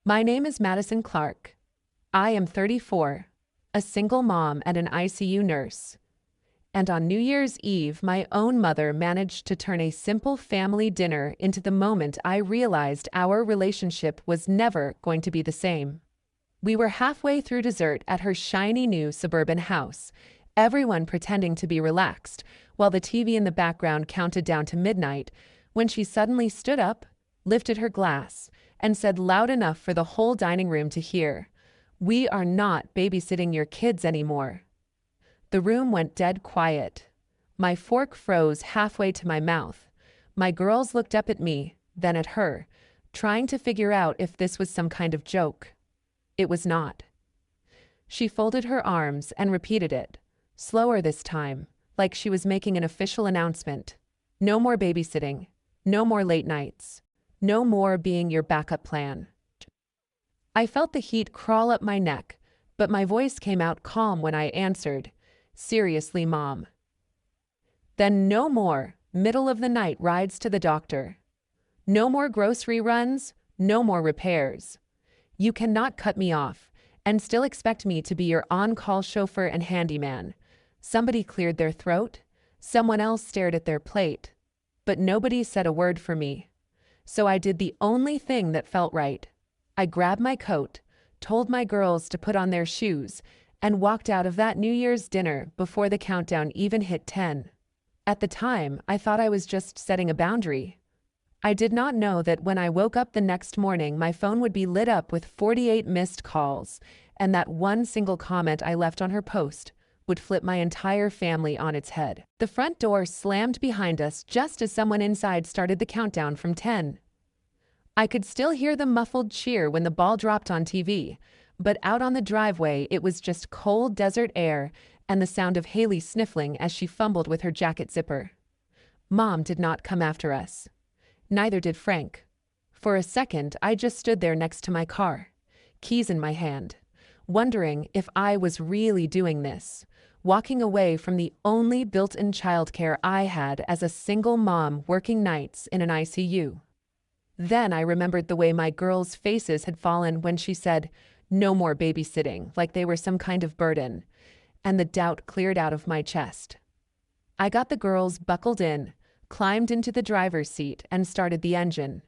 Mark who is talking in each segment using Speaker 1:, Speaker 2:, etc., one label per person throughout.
Speaker 1: My name is Madison Clark. I am 34, a single mom and an ICU nurse. And on New Year's Eve, my own mother managed to turn a simple family dinner into the moment I realized our relationship was never going to be the same. We were halfway through dessert at her shiny new suburban house, everyone pretending to be relaxed, while the TV in the background counted down to midnight, when she suddenly stood up, lifted her glass, and said loud enough for the whole dining room to hear, "We are not babysitting your kids anymore." The room went dead quiet. My fork froze halfway to my mouth. My girls looked up at me, then at her, trying to figure out if this was some kind of joke. It was not. She folded her arms and repeated it, slower this time, like she was making an official announcement. No more babysitting. No more late nights. No more being your backup plan. I felt the heat crawl up my neck, but my voice came out calm when I answered, "Seriously, Mom." Then no more middle of the night rides to the doctor. No more grocery runs, no more repairs. You cannot cut me off and still expect me to be your on-call chauffeur and handyman. Somebody cleared their throat, someone else stared at their plate, but nobody said a word for me. So I did the only thing that felt right. I grabbed my coat, told my girls to put on their shoes, and walked out of that New Year's dinner before the countdown even hit 10. At the time, I thought I was just setting a boundary. I did not know that when I woke up the next morning, my phone would be lit up with 48 missed calls, and that one single comment I left on her post would flip my entire family on its head. The front door slammed behind us just as someone inside started the countdown from 10. I could still hear the muffled cheer when the ball dropped on TV, but out on the driveway it was just cold desert air and the sound of Haley sniffling as she fumbled with her jacket zipper. Mom did not come after us. Neither did Frank. For a second, I just stood there next to my car, keys in my hand, wondering if I was really doing this, walking away from the only built-in childcare I had as a single mom working nights in an ICU. Then I remembered the way my girls' faces had fallen when she said, "No more babysitting," like they were some kind of burden, and the doubt cleared out of my chest. I got the girls buckled in, climbed into the driver's seat, and started the engine.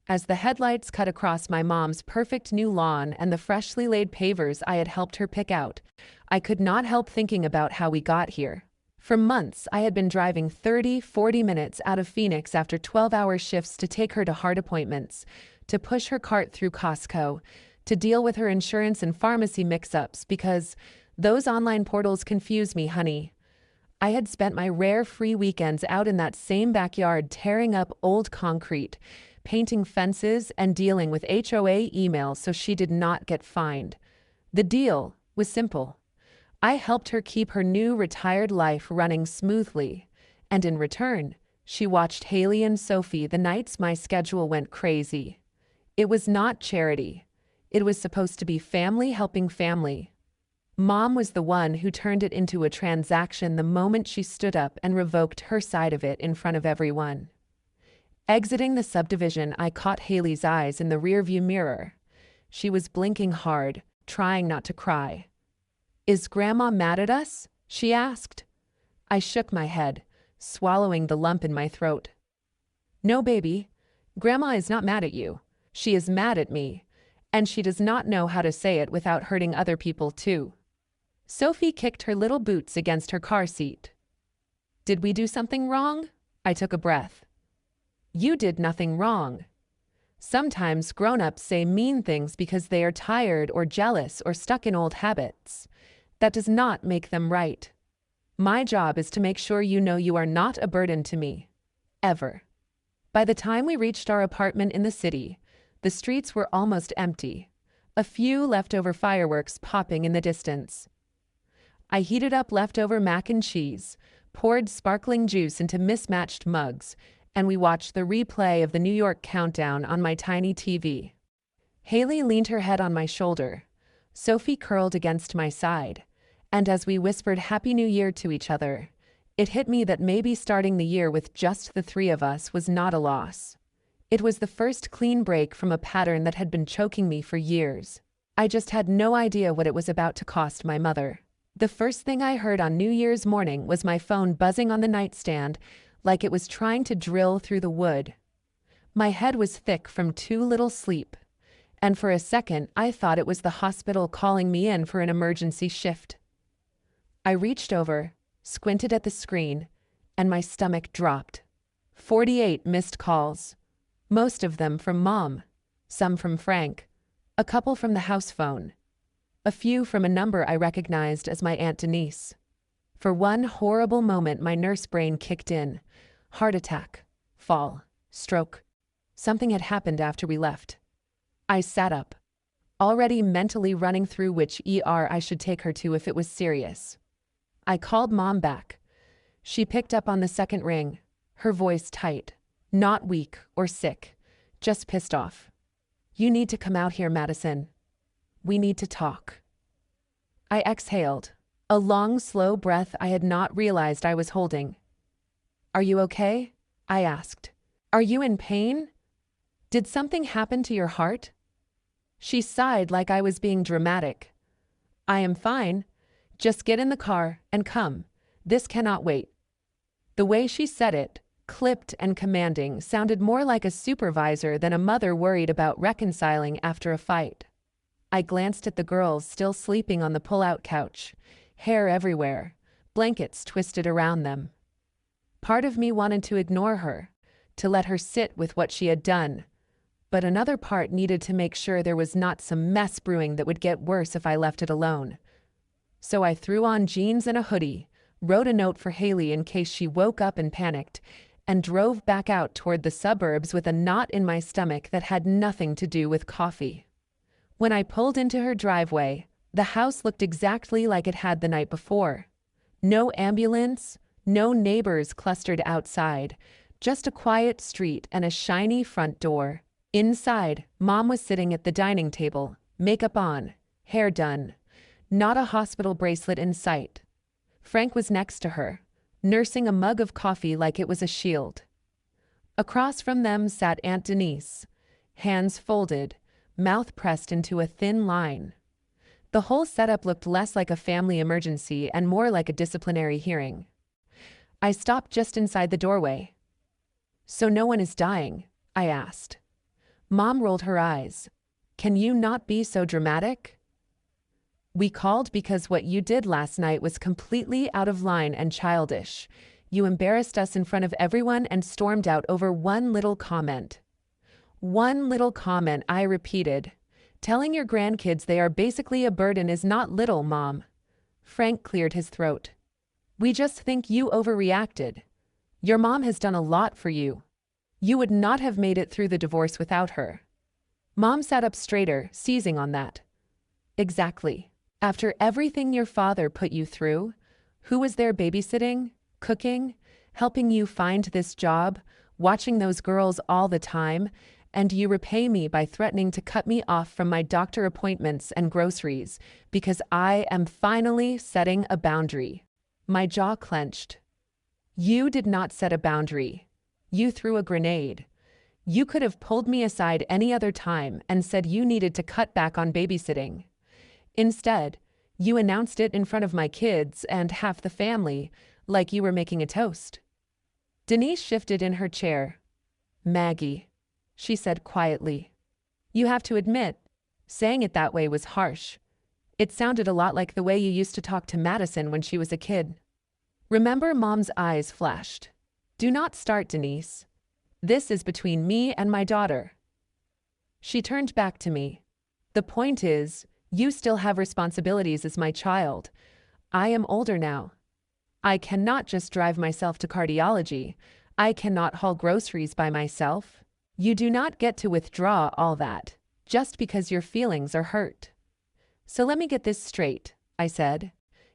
Speaker 1: As the headlights cut across my mom's perfect new lawn and the freshly laid pavers I had helped her pick out, I could not help thinking about how we got here. For months, I had been driving 30-40 minutes out of Phoenix after 12-hour shifts to take her to heart appointments, to push her cart through Costco, to deal with her insurance and pharmacy mix-ups because those online portals confuse me, honey. I had spent my rare free weekends out in that same backyard tearing up old concrete, painting fences, and dealing with HOA emails so she did not get fined. The deal was simple. I helped her keep her new retired life running smoothly, and in return, she watched Haley and Sophie the nights my schedule went crazy. It was not charity. It was supposed to be family helping family. Mom was the one who turned it into a transaction the moment she stood up and revoked her side of it in front of everyone. Exiting the subdivision, I caught Haley's eyes in the rearview mirror. She was blinking hard, trying not to cry. "Is Grandma mad at us?" she asked. I shook my head, swallowing the lump in my throat. "No, baby. Grandma is not mad at you. She is mad at me, and she does not know how to say it without hurting other people too." Sophie kicked her little boots against her car seat. "Did we do something wrong?" I took a breath. "You did nothing wrong. Sometimes grown-ups say mean things because they are tired or jealous or stuck in old habits. That does not make them right. My job is to make sure you know you are not a burden to me. Ever." By the time we reached our apartment in the city, the streets were almost empty, a few leftover fireworks popping in the distance. I heated up leftover mac and cheese, poured sparkling juice into mismatched mugs, and we watched the replay of the New York countdown on my tiny TV. Haley leaned her head on my shoulder. Sophie curled against my side, and as we whispered Happy New Year to each other, it hit me that maybe starting the year with just the three of us was not a loss. It was the first clean break from a pattern that had been choking me for years. I just had no idea what it was about to cost my mother. The first thing I heard on New Year's morning was my phone buzzing on the nightstand like it was trying to drill through the wood. My head was thick from too little sleep, and for a second I thought it was the hospital calling me in for an emergency shift. I reached over, squinted at the screen, and my stomach dropped. 48 missed calls. Most of them from Mom, some from Frank, a couple from the house phone, a few from a number I recognized as my Aunt Denise. For one horrible moment my nurse brain kicked in. Heart attack, fall, stroke. Something had happened after we left. I sat up, already mentally running through which ER I should take her to if it was serious. I called Mom back. She picked up on the second ring, her voice tight. Not weak or sick, just pissed off. "You need to come out here, Madison. We need to talk." I exhaled, a long, slow breath I had not realized I was holding. "Are you okay?" I asked. "Are you in pain? Did something happen to your heart?" She sighed like I was being dramatic. "I am fine. Just get in the car and come. This cannot wait." The way she said it, clipped and commanding, sounded more like a supervisor than a mother worried about reconciling after a fight. I glanced at the girls still sleeping on the pull-out couch, hair everywhere, blankets twisted around them. Part of me wanted to ignore her, to let her sit with what she had done, but another part needed to make sure there was not some mess brewing that would get worse if I left it alone. So I threw on jeans and a hoodie, wrote a note for Haley in case she woke up and panicked, and drove back out toward the suburbs with a knot in my stomach that had nothing to do with coffee. When I pulled into her driveway, the house looked exactly like it had the night before. No ambulance, no neighbors clustered outside, just a quiet street and a shiny front door. Inside, Mom was sitting at the dining table, makeup on, hair done, not a hospital bracelet in sight. Frank was next to her, nursing a mug of coffee like it was a shield. Across from them sat Aunt Denise, hands folded, mouth pressed into a thin line. The whole setup looked less like a family emergency and more like a disciplinary hearing. I stopped just inside the doorway. "So no one is dying?" I asked. Mom rolled her eyes. "Can you not be so dramatic?" "We called because what you did last night was completely out of line and childish. You embarrassed us in front of everyone and stormed out over one little comment." "One little comment," I repeated. "Telling your grandkids they are basically a burden is not little, Mom." Frank cleared his throat. "We just think you overreacted. Your mom has done a lot for you. You would not have made it through the divorce without her." Mom sat up straighter, seizing on that. "Exactly. After everything your father put you through, who was there babysitting, cooking, helping you find this job, watching those girls all the time, and you repay me by threatening to cut me off from my doctor appointments and groceries because I am finally setting a boundary." My jaw clenched. "You did not set a boundary. You threw a grenade. You could have pulled me aside any other time and said you needed to cut back on babysitting. Instead, you announced it in front of my kids and half the family, like you were making a toast." Denise shifted in her chair. "Maggie," she said quietly. "You have to admit, saying it that way was harsh. It sounded a lot like the way you used to talk to Madison when she was a kid." Remember, Mom's eyes flashed. "Do not start, Denise. This is between me and my daughter." She turned back to me. "The point is, you still have responsibilities as my child. I am older now. I cannot just drive myself to cardiology. I cannot haul groceries by myself. You do not get to withdraw all that, just because your feelings are hurt." "So let me get this straight," I said.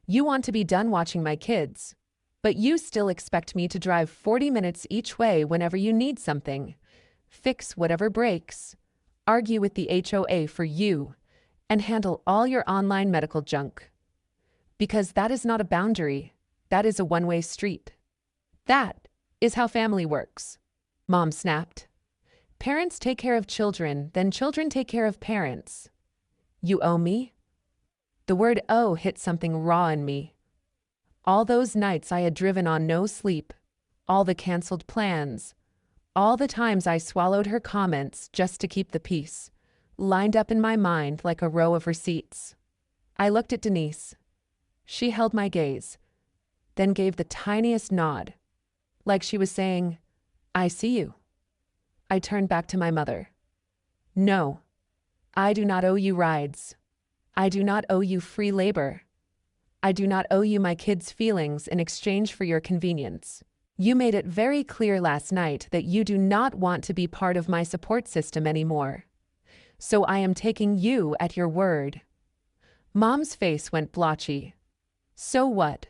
Speaker 1: "You want to be done watching my kids, but you still expect me to drive 40 minutes each way whenever you need something, fix whatever breaks, argue with the HOA for you, and handle all your online medical junk. Because that is not a boundary, that is a one-way street. That is how family works." Mom snapped. Parents take care of children, then children take care of parents. You owe me? The word owe hit something raw in me. All those nights I had driven on no sleep, all the canceled plans, all the times I swallowed her comments just to keep the peace, lined up in my mind like a row of receipts. I looked at Denise. She held my gaze, then gave the tiniest nod, like she was saying, "I see you." I turned back to my mother. "No, I do not owe you rides. I do not owe you free labor. I do not owe you my kids' feelings in exchange for your convenience. You made it very clear last night that you do not want to be part of my support system anymore. So I am taking you at your word." Mom's face went blotchy. "So what?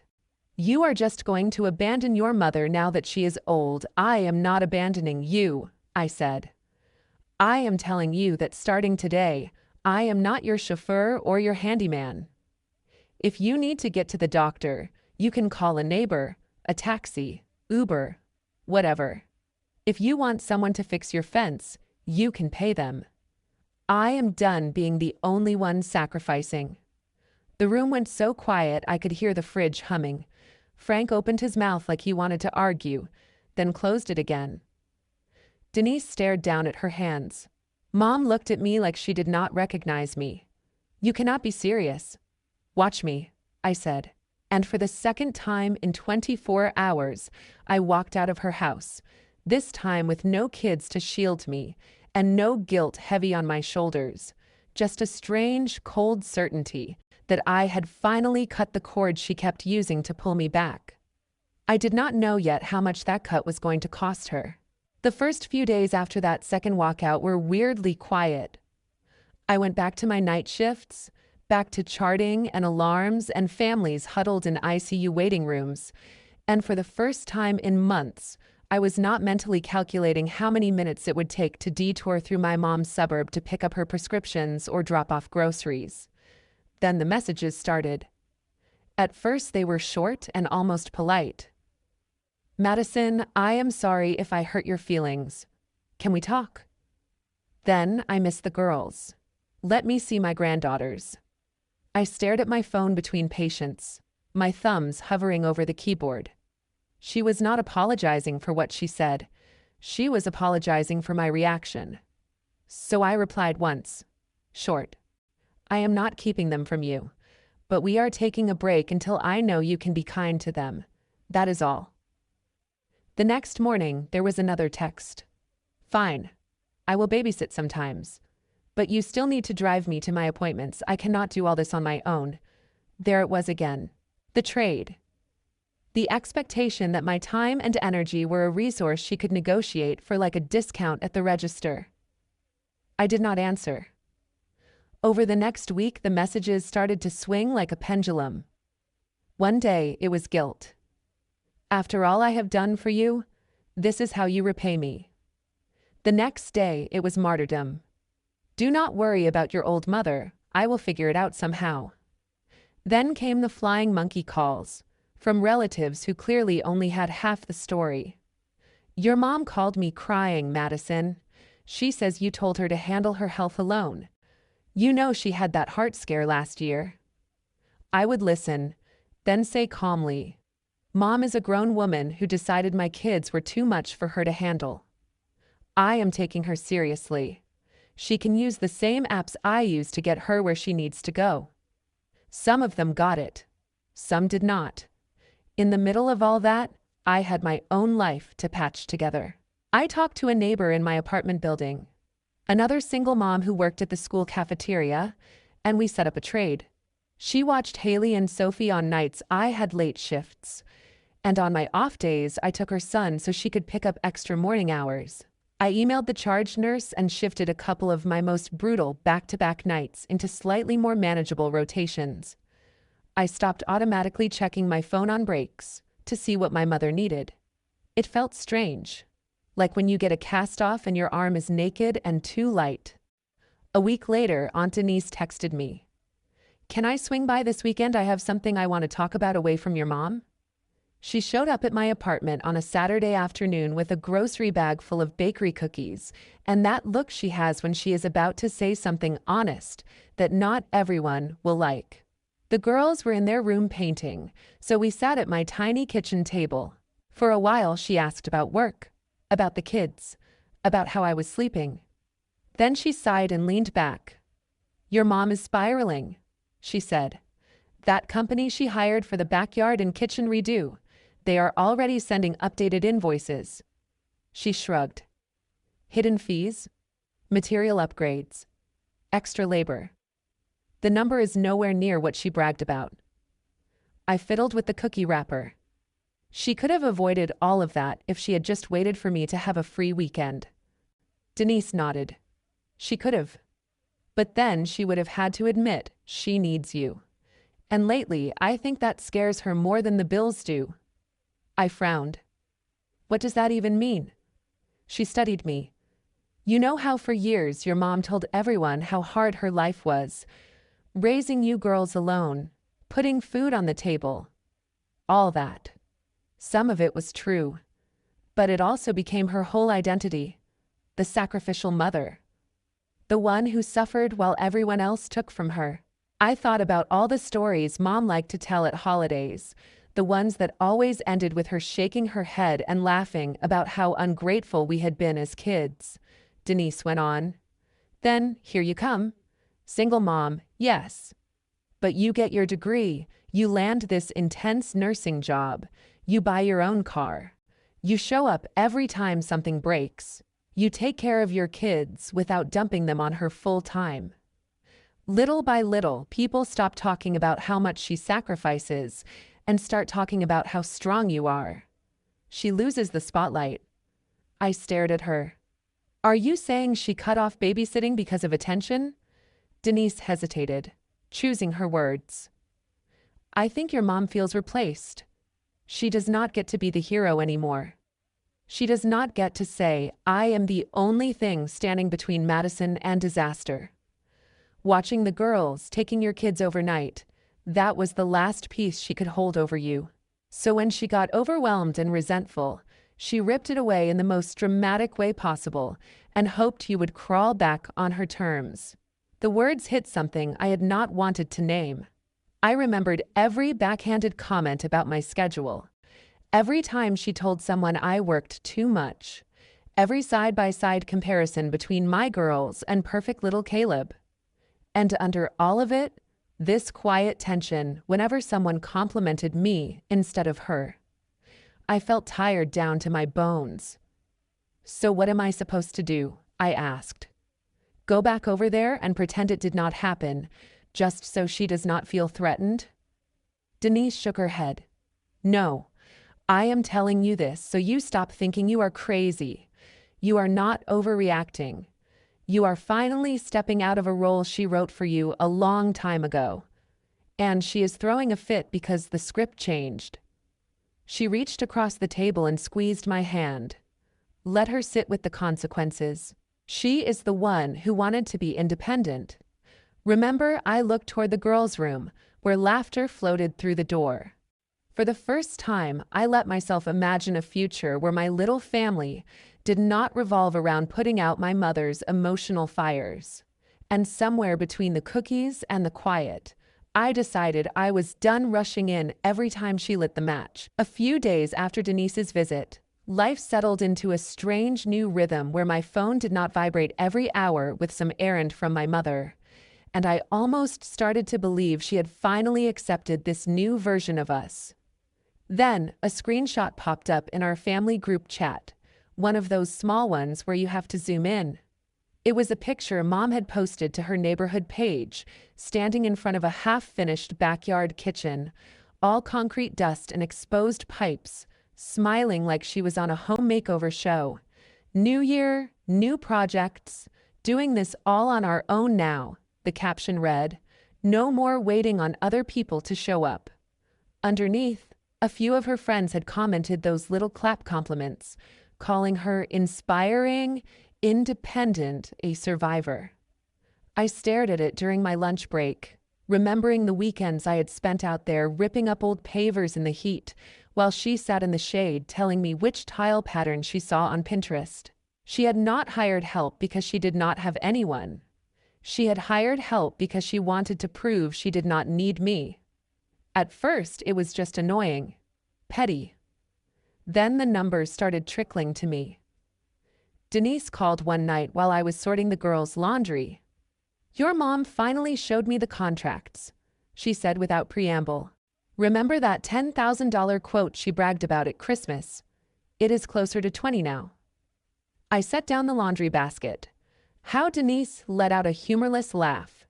Speaker 1: You are just going to abandon your mother now that she is old." "I am not abandoning you," I said. "I am telling you that starting today, I am not your chauffeur or your handyman. If you need to get to the doctor, you can call a neighbor, a taxi, Uber, whatever. If you want someone to fix your fence, you can pay them. I am done being the only one sacrificing." The room went so quiet I could hear the fridge humming. Frank opened his mouth like he wanted to argue, then closed it again. Denise stared down at her hands. Mom looked at me like she did not recognize me. "You cannot be serious." "Watch me," I said. And for the second time in 24 hours, I walked out of her house, this time with no kids to shield me, and no guilt heavy on my shoulders, just a strange, cold certainty that I had finally cut the cord she kept using to pull me back. I did not know yet how much that cut was going to cost her. The first few days after that second walkout were weirdly quiet. I went back to my night shifts, back to charting and alarms and families huddled in ICU waiting rooms, and for the first time in months, I was not mentally calculating how many minutes it would take to detour through my mom's suburb to pick up her prescriptions or drop off groceries. Then the messages started. At first they were short and almost polite. "Madison, I am sorry if I hurt your feelings. Can we talk?" Then I missed the girls. "Let me see my granddaughters." I stared at my phone between patients, my thumbs hovering over the keyboard. She was not apologizing for what she said. She was apologizing for my reaction. So I replied once, short. "I am not keeping them from you, but we are taking a break until I know you can be kind to them. That is all." The next morning, there was another text. "Fine. I will babysit sometimes. But you still need to drive me to my appointments. I cannot do all this on my own." There it was again. The trade. The expectation that my time and energy were a resource she could negotiate for like a discount at the register. I did not answer. Over the next week, the messages started to swing like a pendulum. One day, it was guilt. "After all I have done for you, this is how you repay me." The next day, it was martyrdom. "Do not worry about your old mother. I will figure it out somehow." Then came the flying monkey calls, from relatives who clearly only had half the story. "Your mom called me crying, Madison. She says you told her to handle her health alone. You know she had that heart scare last year." I would listen, then say calmly, "Mom is a grown woman who decided my kids were too much for her to handle. I am taking her seriously. She can use the same apps I use to get her where she needs to go." Some of them got it. Some did not. In the middle of all that, I had my own life to patch together. I talked to a neighbor in my apartment building, another single mom who worked at the school cafeteria, and we set up a trade. She watched Haley and Sophie on nights I had late shifts, and on my off days I took her son so she could pick up extra morning hours. I emailed the charge nurse and shifted a couple of my most brutal back-to-back nights into slightly more manageable rotations. I stopped automatically checking my phone on breaks to see what my mother needed. It felt strange, like when you get a cast-off and your arm is naked and too light. A week later, Aunt Denise texted me. "Can I swing by this weekend? I have something I want to talk about away from your mom." She showed up at my apartment on a Saturday afternoon with a grocery bag full of bakery cookies, and that look she has when she is about to say something honest that not everyone will like. The girls were in their room painting, so we sat at my tiny kitchen table. For a while, she asked about work, about the kids, about how I was sleeping. Then she sighed and leaned back. "Your mom is spiraling," she said. "That company she hired for the backyard and kitchen redo, they are already sending updated invoices." She shrugged. "Hidden fees? Material upgrades? Extra labor?" The number is nowhere near what she bragged about. I fiddled with the cookie wrapper. She could have avoided all of that if she had just waited for me to have a free weekend. Denise nodded. She could have. But then she would have had to admit she needs you. And lately, I think that scares her more than the bills do. I frowned. "What does that even mean?" She studied me. "You know how for years your mom told everyone how hard her life was, raising you girls alone, putting food on the table, all that. Some of it was true, but it also became her whole identity, the sacrificial mother, the one who suffered while everyone else took from her." I thought about all the stories Mom liked to tell at holidays, the ones that always ended with her shaking her head and laughing about how ungrateful we had been as kids. Denise went on. "Then, here you come. Single mom, yes. But you get your degree, you land this intense nursing job, you buy your own car. You show up every time something breaks. You take care of your kids without dumping them on her full time." Little by little, people stop talking about how much she sacrifices and start talking about how strong you are. She loses the spotlight. I stared at her. "Are you saying she cut off babysitting because of attention?" Denise hesitated, choosing her words. "I think your mom feels replaced. She does not get to be the hero anymore. She does not get to say, 'I am the only thing standing between Madison and disaster.' Watching the girls, taking your kids overnight, that was the last piece she could hold over you. So when she got overwhelmed and resentful, she ripped it away in the most dramatic way possible and hoped you would crawl back on her terms." The words hit something I had not wanted to name. I remembered every backhanded comment about my schedule, every time she told someone I worked too much, every side-by-side comparison between my girls and perfect little Caleb. And under all of it, this quiet tension whenever someone complimented me instead of her. I felt tired down to my bones. "So what am I supposed to do?" I asked. "Go back over there and pretend it did not happen, just so she does not feel threatened?" Denise shook her head. "No, I am telling you this so you stop thinking you are crazy. You are not overreacting. You are finally stepping out of a role she wrote for you a long time ago. And she is throwing a fit because the script changed." She reached across the table and squeezed my hand. "Let her sit with the consequences. She is the one who wanted to be independent." Remember, I looked toward the girls' room, where laughter floated through the door. For the first time, I let myself imagine a future where my little family did not revolve around putting out my mother's emotional fires. And somewhere between the cookies and the quiet, I decided I was done rushing in every time she lit the match. A few days after Denise's visit, life settled into a strange new rhythm where my phone did not vibrate every hour with some errand from my mother. And I almost started to believe she had finally accepted this new version of us. Then, a screenshot popped up in our family group chat, one of those small ones where you have to zoom in. It was a picture Mom had posted to her neighborhood page, standing in front of a half-finished backyard kitchen, all concrete dust and exposed pipes, smiling like she was on a home makeover show. "New year, new projects, doing this all on our own now," the caption read. "No more waiting on other people to show up." Underneath, a few of her friends had commented those little clap compliments, calling her inspiring, independent, a survivor. I stared at it during my lunch break, remembering the weekends I had spent out there ripping up old pavers in the heat, while she sat in the shade telling me which tile pattern she saw on Pinterest. She had not hired help because she did not have anyone. She had hired help because she wanted to prove she did not need me. At first, it was just annoying, petty. Then the numbers started trickling to me. Denise called one night while I was sorting the girls' laundry. "Your mom finally showed me the contracts," she said without preamble. "Remember that $10,000 quote she bragged about at Christmas? It is closer to 20 now." I set down the laundry basket. How Denise let out a humorless laugh.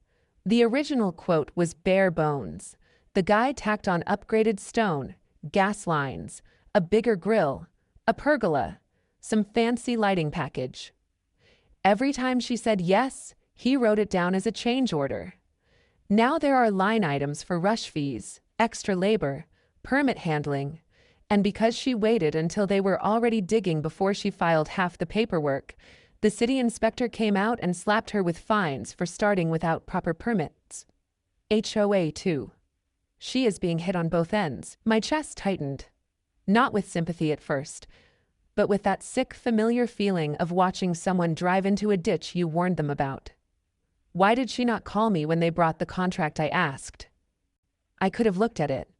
Speaker 1: The original quote was bare bones. The guy tacked on upgraded stone, gas lines, a bigger grill, a pergola, some fancy lighting package. Every time she said yes, he wrote it down as a change order. Now there are line items for rush fees, extra labor, permit handling, and because she waited until they were already digging before she filed half the paperwork, the city inspector came out and slapped her with fines for starting without proper permits. HOA too. She is being hit on both ends. My chest tightened. Not with sympathy at first, but with that sick, familiar feeling of watching someone drive into a ditch you warned them about. Why did she not call me when they brought the contract I asked? I could have looked at it.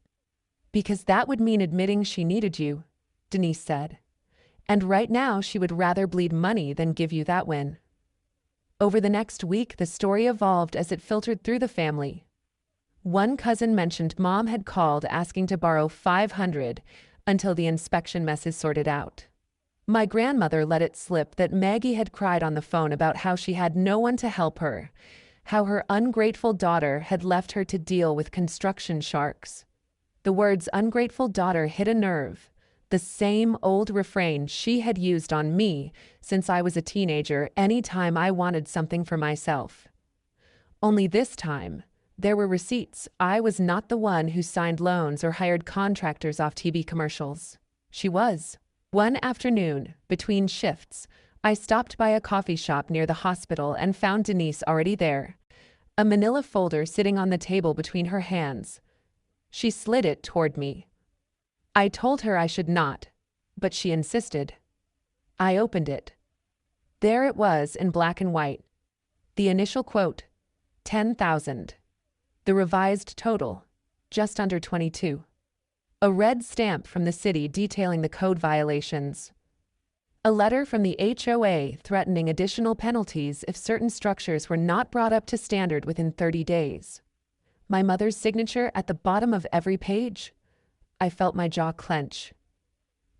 Speaker 1: "Because that would mean admitting she needed you," Denise said. "And right now she would rather bleed money than give you that win." Over the next week, the story evolved as it filtered through the family. One cousin mentioned mom had called asking to borrow $500 until the inspection mess is sorted out. My grandmother let it slip that Maggie had cried on the phone about how she had no one to help her, how her ungrateful daughter had left her to deal with construction sharks. The words ungrateful daughter hit a nerve, the same old refrain she had used on me since I was a teenager any time I wanted something for myself. Only this time, there were receipts. I was not the one who signed loans or hired contractors off TV commercials. She was. One afternoon, between shifts, I stopped by a coffee shop near the hospital and found Denise already there, a manila folder sitting on the table between her hands. She slid it toward me. I told her I should not, but she insisted. I opened it. There it was in black and white. The initial quote, 10,000. The revised total, just under 22. A red stamp from the city detailing the code violations. A letter from the HOA threatening additional penalties if certain structures were not brought up to standard within 30 days. My mother's signature at the bottom of every page. I felt my jaw clench.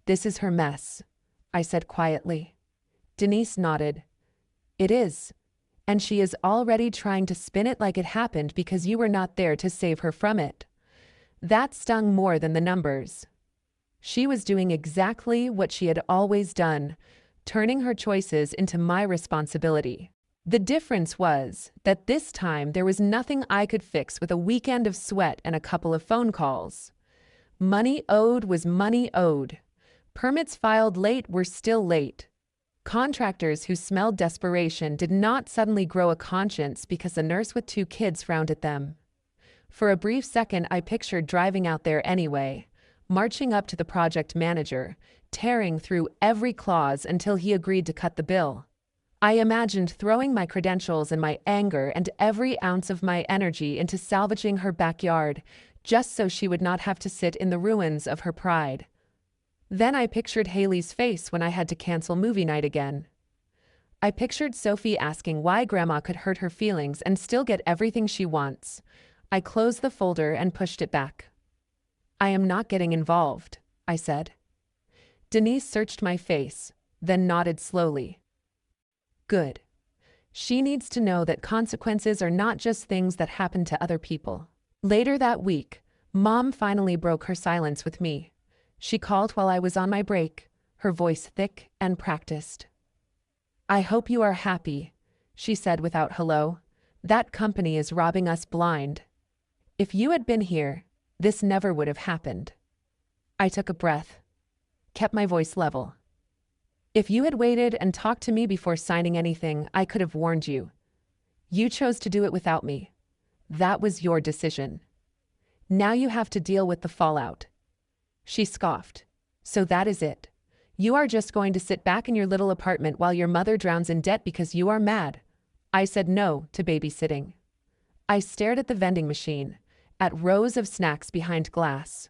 Speaker 1: "This is her mess," I said quietly. Denise nodded. "It is. And she is already trying to spin it like it happened because you were not there to save her from it." That stung more than the numbers. She was doing exactly what she had always done, turning her choices into my responsibility. The difference was that this time there was nothing I could fix with a weekend of sweat and a couple of phone calls. Money owed was money owed. Permits filed late were still late. Contractors who smelled desperation did not suddenly grow a conscience because a nurse with 2 kids frowned at them. For a brief second, I pictured driving out there anyway, marching up to the project manager, tearing through every clause until he agreed to cut the bill. I imagined throwing my credentials and my anger and every ounce of my energy into salvaging her backyard, just so she would not have to sit in the ruins of her pride. Then I pictured Haley's face when I had to cancel movie night again. I pictured Sophie asking why Grandma could hurt her feelings and still get everything she wants. I closed the folder and pushed it back. "I am not getting involved," I said. Denise searched my face, then nodded slowly. "Good. She needs to know that consequences are not just things that happen to other people." Later that week, Mom finally broke her silence with me. She called while I was on my break, her voice thick and practiced. "I hope you are happy," she said without hello. "That company is robbing us blind. If you had been here, this never would have happened." I took a breath, kept my voice level. "If you had waited and talked to me before signing anything, I could have warned you. You chose to do it without me. That was your decision. Now you have to deal with the fallout. She scoffed. So that is it. You are just going to sit back in your little apartment while your mother drowns in debt because you are mad. I said no to babysitting. I stared at the vending machine, at rows of snacks behind glass.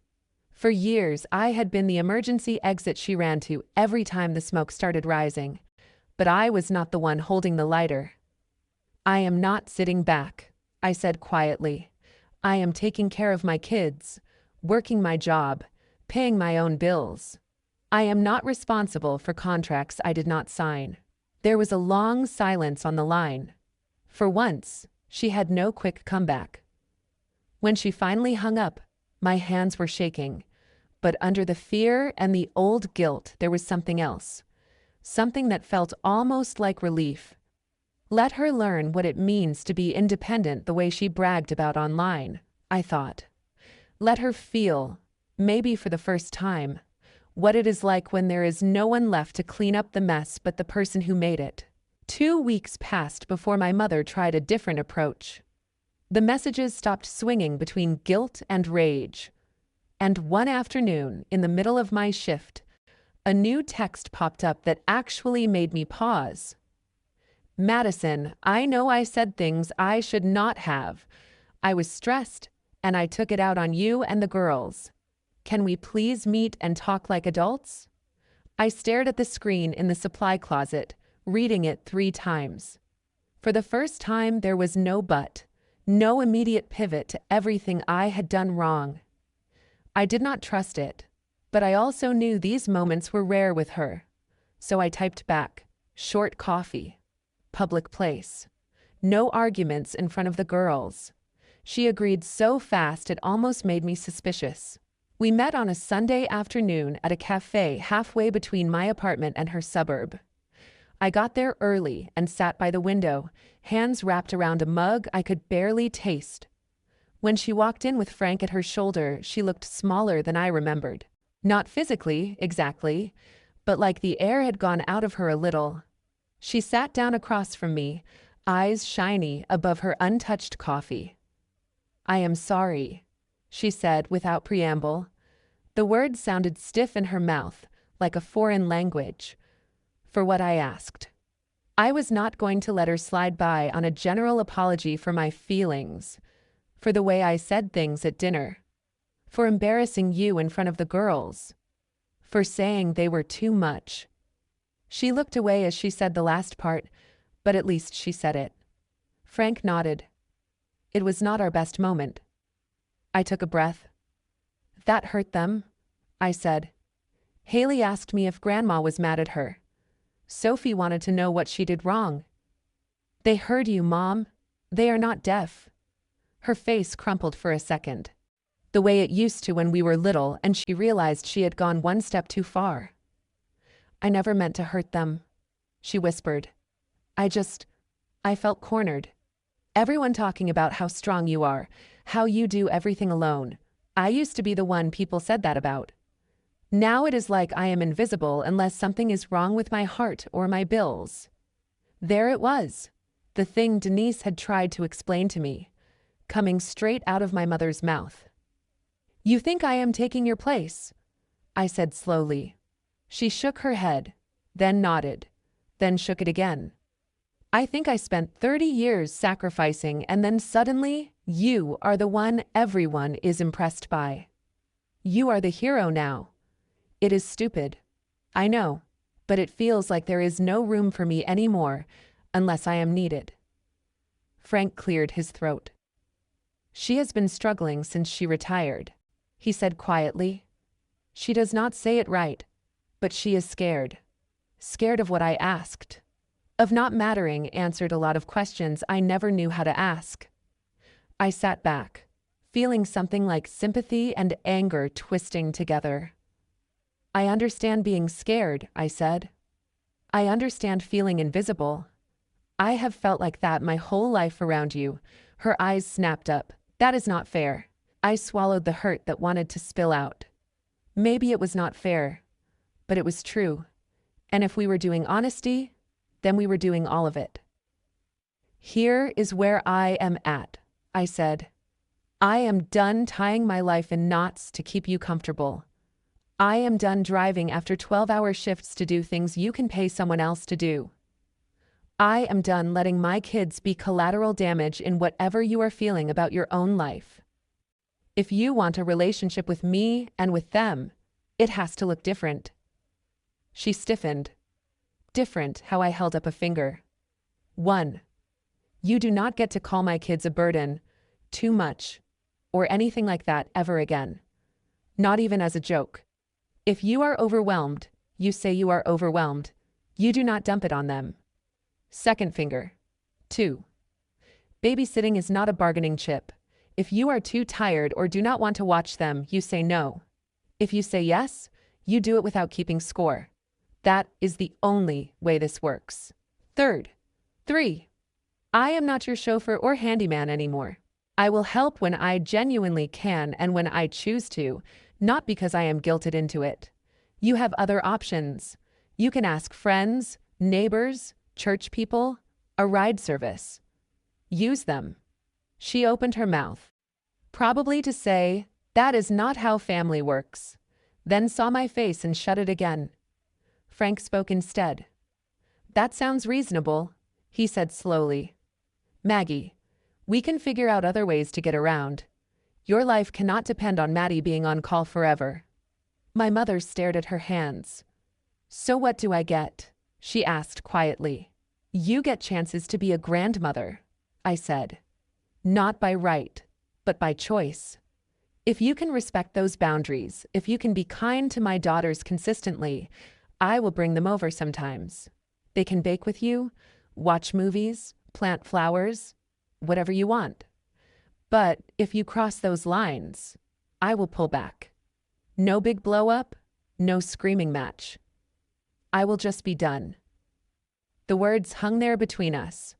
Speaker 1: For years, I had been the emergency exit she ran to every time the smoke started rising. But I was not the one holding the lighter. I am not sitting back, I said quietly. I am taking care of my kids, working my job, paying my own bills. I am not responsible for contracts I did not sign. There was a long silence on the line. For once, she had no quick comeback. When she finally hung up, my hands were shaking. But under the fear and the old guilt, there was something else. Something that felt almost like relief. Let her learn what it means to be independent the way she bragged about online, I thought. Let her feel, maybe for the first time, what it is like when there is no one left to clean up the mess but the person who made it. 2 weeks passed before my mother tried a different approach. The messages stopped swinging between guilt and rage. And one afternoon, in the middle of my shift, a new text popped up that actually made me pause. Madison, I know I said things I should not have. I was stressed, and I took it out on you and the girls. Can we please meet and talk like adults? I stared at the screen in the supply closet, reading it 3 times. For the first time, there was no but, no immediate pivot to everything I had done wrong. I did not trust it, but I also knew these moments were rare with her. So I typed back, short coffee, public place, no arguments in front of the girls. She agreed so fast it almost made me suspicious. We met on a Sunday afternoon at a cafe halfway between my apartment and her suburb. I got there early and sat by the window, hands wrapped around a mug I could barely taste. When she walked in with Frank at her shoulder, she looked smaller than I remembered. Not physically, exactly, but like the air had gone out of her a little. She sat down across from me, eyes shiny above her untouched coffee. I am sorry, she said without preamble. The words sounded stiff in her mouth, like a foreign language, for what I asked. I was not going to let her slide by on a general apology for my feelings, for the way I said things at dinner, for embarrassing you in front of the girls, for saying they were too much. She looked away as she said the last part, but at least she said it. Frank nodded. It was not our best moment. I took a breath. That hurt them, I said. Haley asked me if Grandma was mad at her. Sophie wanted to know what she did wrong. They heard you, Mom. They are not deaf. Her face crumpled for a second, the way it used to when we were little, and she realized she had gone one step too far. I never meant to hurt them, she whispered. I felt cornered. Everyone talking about how strong you are, how you do everything alone. I used to be the one people said that about. Now it is like I am invisible unless something is wrong with my heart or my bills. There it was, the thing Denise had tried to explain to me, coming straight out of my mother's mouth. You think I am taking your place? I said slowly. She shook her head, then nodded, then shook it again. I think I spent 30 years sacrificing, and then suddenly, you are the one everyone is impressed by. You are the hero now. It is stupid, I know, but it feels like there is no room for me anymore unless I am needed. Frank cleared his throat. She has been struggling since she retired, he said quietly. She does not say it right, but she is scared. Scared of what I asked. Of not mattering answered a lot of questions I never knew how to ask. I sat back, feeling something like sympathy and anger twisting together. I understand being scared, I said. I understand feeling invisible. I have felt like that my whole life around you. Her eyes snapped up. That is not fair. I swallowed the hurt that wanted to spill out. Maybe it was not fair, but it was true. And if we were doing honesty, then we were doing all of it. Here is where I am at, I said. I am done tying my life in knots to keep you comfortable. I am done driving after 12-hour shifts to do things you can pay someone else to do. I am done letting my kids be collateral damage in whatever you are feeling about your own life. If you want a relationship with me and with them, it has to look different." She stiffened. Different how I held up a finger. 1. You do not get to call my kids a burden, too much, or anything like that ever again. Not even as a joke. If you are overwhelmed, you say you are overwhelmed. You do not dump it on them. Second finger. 2. Babysitting is not a bargaining chip. If you are too tired or do not want to watch them, you say no. If you say yes, you do it without keeping score. That is the only way this works. 3. I am not your chauffeur or handyman anymore. I will help when I genuinely can and when I choose to, not because I am guilted into it. You have other options. You can ask friends, neighbors, church people, a ride service. Use them. She opened her mouth, probably to say, "That is not how family works," then saw my face and shut it again. Frank spoke instead. "That sounds reasonable," he said slowly. "Maggie, we can figure out other ways to get around. Your life cannot depend on Maddie being on call forever." My mother stared at her hands. "So what do I get?" she asked quietly. "You get chances to be a grandmother," I said. "Not by right, but by choice. If you can respect those boundaries, if you can be kind to my daughters consistently, I will bring them over sometimes. They can bake with you, watch movies, plant flowers, whatever you want. But if you cross those lines, I will pull back. No big blow-up, no screaming match. I will just be done." The words hung there between us.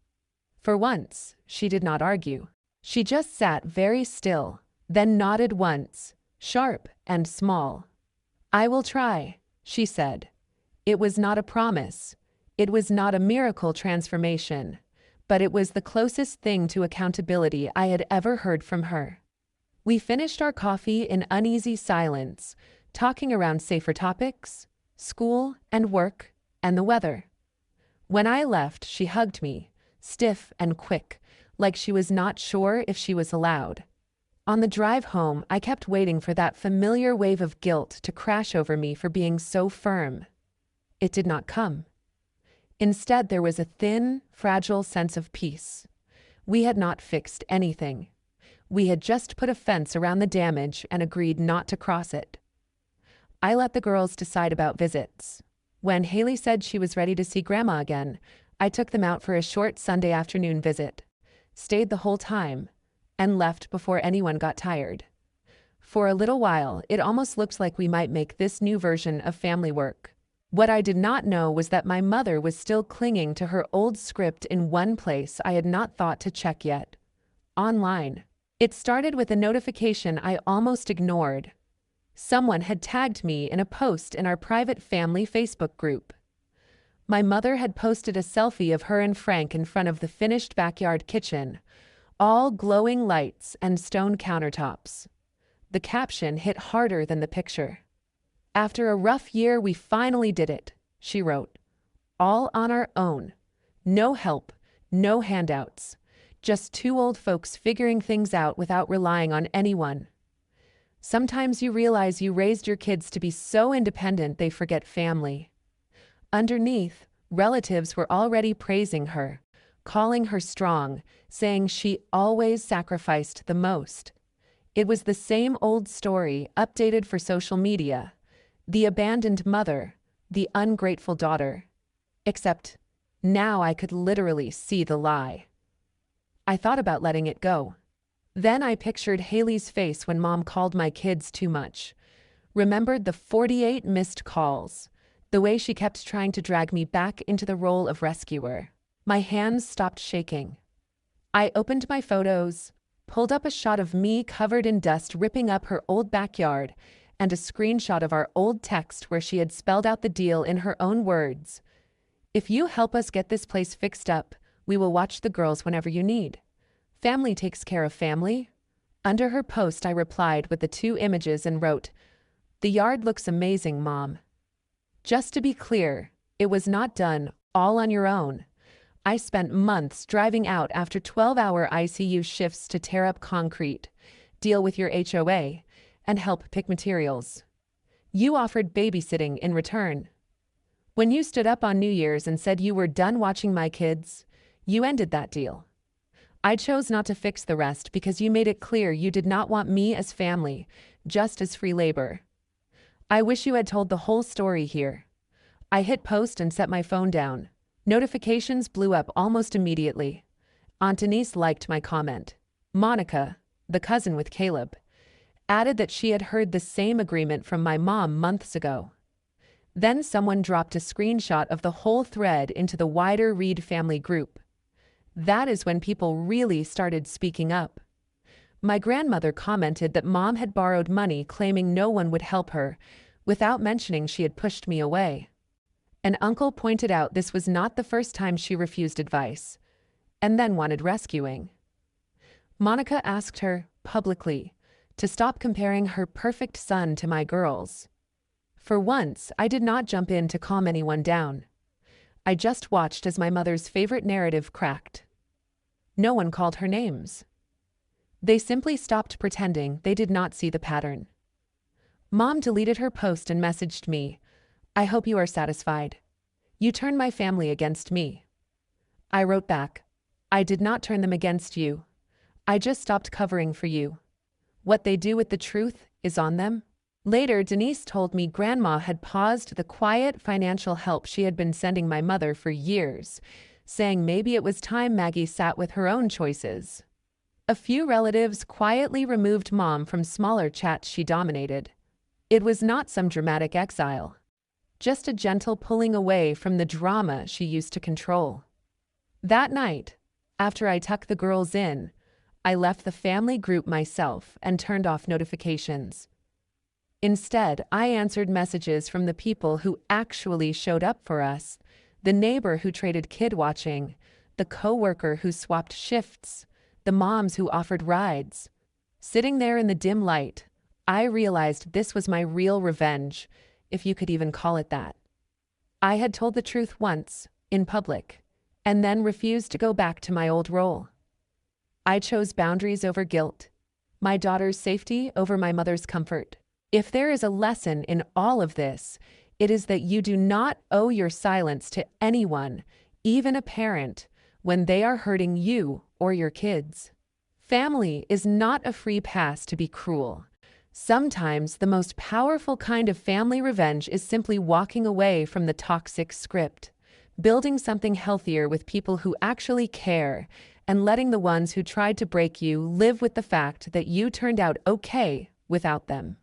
Speaker 1: For once, she did not argue. She just sat very still, then nodded once, sharp and small. "I will try," she said. It was not a promise. It was not a miracle transformation, but it was the closest thing to accountability I had ever heard from her. We finished our coffee in uneasy silence, talking around safer topics, school and work, and the weather. When I left, she hugged me, stiff and quick, like she was not sure if she was allowed. On the drive home, I kept waiting for that familiar wave of guilt to crash over me for being so firm. It did not come. Instead, there was a thin, fragile sense of peace. We had not fixed anything. We had just put a fence around the damage and agreed not to cross it. I let the girls decide about visits. When Haley said she was ready to see Grandma again, I took them out for a short Sunday afternoon visit, stayed the whole time, and left before anyone got tired. For a little while, it almost looked like we might make this new version of family work. What I did not know was that my mother was still clinging to her old script in one place I had not thought to check yet. Online. It started with a notification I almost ignored. Someone had tagged me in a post in our private family Facebook group. My mother had posted a selfie of her and Frank in front of the finished backyard kitchen, all glowing lights and stone countertops. The caption hit harder than the picture. "After a rough year, we finally did it," she wrote. "All on our own. No help, no handouts. Just two old folks figuring things out without relying on anyone." Sometimes you realize you raised your kids to be so independent they forget family. Underneath, relatives were already praising her, calling her strong, saying she always sacrificed the most. It was the same old story, updated for social media. The abandoned mother, the ungrateful daughter. Except now I could literally see the lie. I thought about letting it go. Then I pictured Haley's face when Mom called my kids too much. Remembered the 48 missed calls, the way she kept trying to drag me back into the role of rescuer. My hands stopped shaking. I opened my photos, pulled up a shot of me covered in dust ripping up her old backyard, and a screenshot of our old text where she had spelled out the deal in her own words. "If you help us get this place fixed up, we will watch the girls whenever you need. Family takes care of family." Under her post, I replied with the 2 images and wrote, The yard looks amazing, Mom. Just to be clear, it was not done all on your own. I spent months driving out after 12-hour ICU shifts to tear up concrete, deal with your HOA, and help pick materials. You offered babysitting in return. When you stood up on New Year's and said you were done watching my kids, you ended that deal. I chose not to fix the rest because you made it clear you did not want me as family, just as free labor. I wish you had told the whole story here. I hit post and set my phone down. Notifications blew up almost immediately. Aunt Denise liked my comment. Monica, the cousin with Caleb, added that she had heard the same agreement from my mom months ago. Then someone dropped a screenshot of the whole thread into the wider Reed family group. That is when people really started speaking up. My grandmother commented that Mom had borrowed money, claiming no one would help her, without mentioning she had pushed me away. An uncle pointed out this was not the first time she refused advice, and then wanted rescuing. Monica asked her, publicly, to stop comparing her perfect son to my girls. For once, I did not jump in to calm anyone down. I just watched as my mother's favorite narrative cracked. No one called her names. They simply stopped pretending they did not see the pattern. Mom deleted her post and messaged me, "I hope you are satisfied. You turned my family against me." I wrote back, "I did not turn them against you. I just stopped covering for you. What they do with the truth is on them." Later, Denise told me Grandma had paused the quiet financial help she had been sending my mother for years, saying maybe it was time Maggie sat with her own choices. A few relatives quietly removed Mom from smaller chats she dominated. It was not some dramatic exile, just a gentle pulling away from the drama she used to control. That night, after I tucked the girls in, I left the family group myself and turned off notifications. Instead, I answered messages from the people who actually showed up for us, the neighbor who traded kid watching, the coworker who swapped shifts, the moms who offered rides. Sitting there in the dim light, I realized this was my real revenge, if you could even call it that. I had told the truth once, in public, and then refused to go back to my old role. I chose boundaries over guilt, my daughter's safety over my mother's comfort. If there is a lesson in all of this, it is that you do not owe your silence to anyone, even a parent, when they are hurting you or your kids. Family is not a free pass to be cruel. Sometimes the most powerful kind of family revenge is simply walking away from the toxic script, building something healthier with people who actually care, and letting the ones who tried to break you live with the fact that you turned out okay without them.